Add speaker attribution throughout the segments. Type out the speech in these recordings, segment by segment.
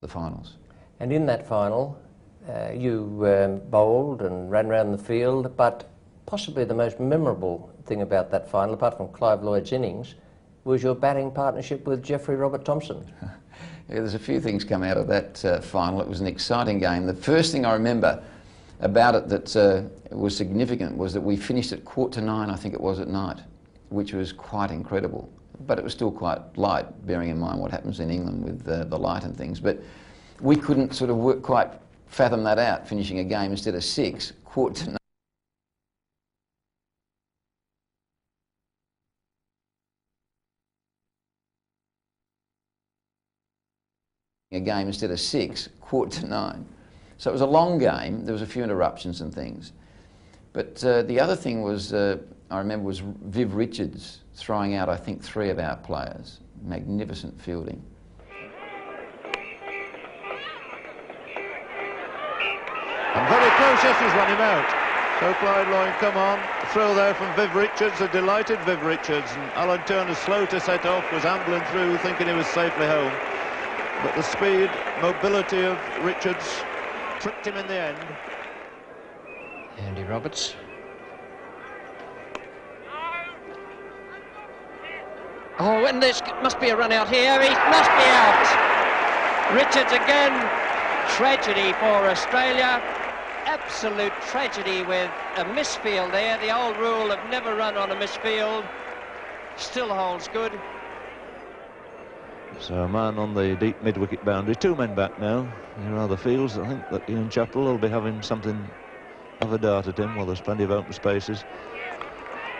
Speaker 1: the finals.
Speaker 2: And in that final, you bowled and ran around the field, but possibly the most memorable thing about that final, apart from Clive Lloyd's innings, was your batting partnership with Geoffrey Robert Thompson.
Speaker 1: Yeah, there's a few things come out of that final. It was an exciting game. The first thing I remember about it that was significant was that we finished at 9:15, I think it was, at night, which was quite incredible. But it was still quite light, bearing in mind what happens in England with the light and things. But we couldn't sort of quite fathom that out, finishing a game instead of 6, 9:15. A game instead of 6, 9:15. So it was a long game. There was a few interruptions and things. But the other thing was, I remember, was Viv Richards throwing out, I think, 3 of our players. Magnificent fielding.
Speaker 3: And very close, yes, he's run him out. So Clive Lloyd, come on. A throw there from Viv Richards, a delighted Viv Richards. And Alan Turner, slow to set off, was ambling through, thinking he was safely home. But the speed, mobility of Richards tricked him in the end.
Speaker 4: Andy Roberts. Oh, and there must be a run out here. He must be out. Richards again. Tragedy for Australia. Absolute tragedy with a misfield there. The old rule of never run on a misfield still holds good.
Speaker 3: So a man on the deep mid-wicket boundary. 2 men back now. Here are the fields. I think that Ian Chappell will be having something of a dart at him. Well, there's plenty of open spaces.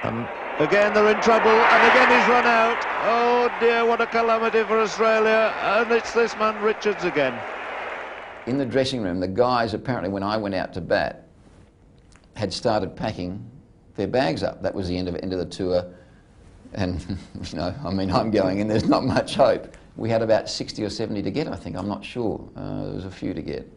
Speaker 3: And again they're in trouble, and again he's run out. Oh dear, what a calamity for Australia. And it's this man Richards again.
Speaker 1: In the dressing room, the guys, apparently when I went out to bat, had started packing their bags up. That was the end of the tour. And, you know, I mean, I'm going in, there's not much hope. We had about 60 or 70 to get, I think, I'm not sure. There was a few to get.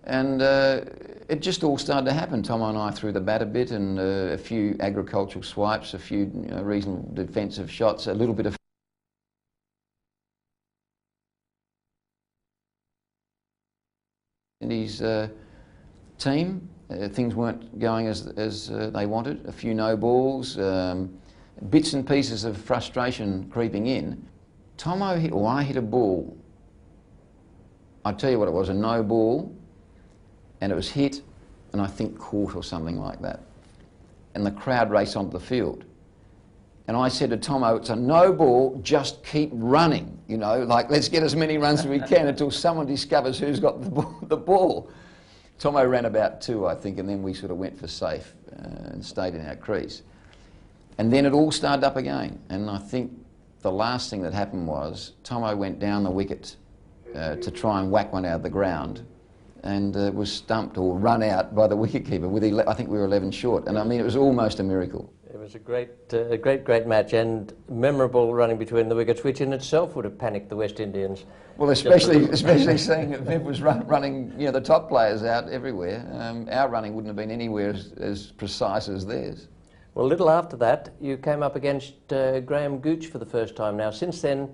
Speaker 1: And it just all started to happen. Tom and I threw the bat a bit, and a few agricultural swipes, a few reasonable defensive shots, a little bit of in his team. Things weren't going as they wanted. A few no balls, bits and pieces of frustration creeping in. Tomo hit, or I hit a ball. I'll tell you what it was, a no ball, and it was hit, and I think caught or something like that. And the crowd raced onto the field. And I said to Tomo, it's a no ball, just keep running, you know, like let's get as many runs as we can until someone discovers who's got the ball. Tomo ran about 2, I think, and then we sort of went for safe and stayed in our crease. And then it all started up again, and I think the last thing that happened was Tomo went down the wicket to try and whack one out of the ground, and was stumped or run out by the wicketkeeper with I think we were 11 short, and I mean it was almost a miracle.
Speaker 2: It was a great match, and memorable running between the wickets, which in itself would have panicked the West Indians.
Speaker 1: Well, especially seeing that Viv was running, you know, the top players out everywhere. Our running wouldn't have been anywhere as precise as theirs.
Speaker 2: Well, a little after that, you came up against Graham Gooch for the first time. Now, since then,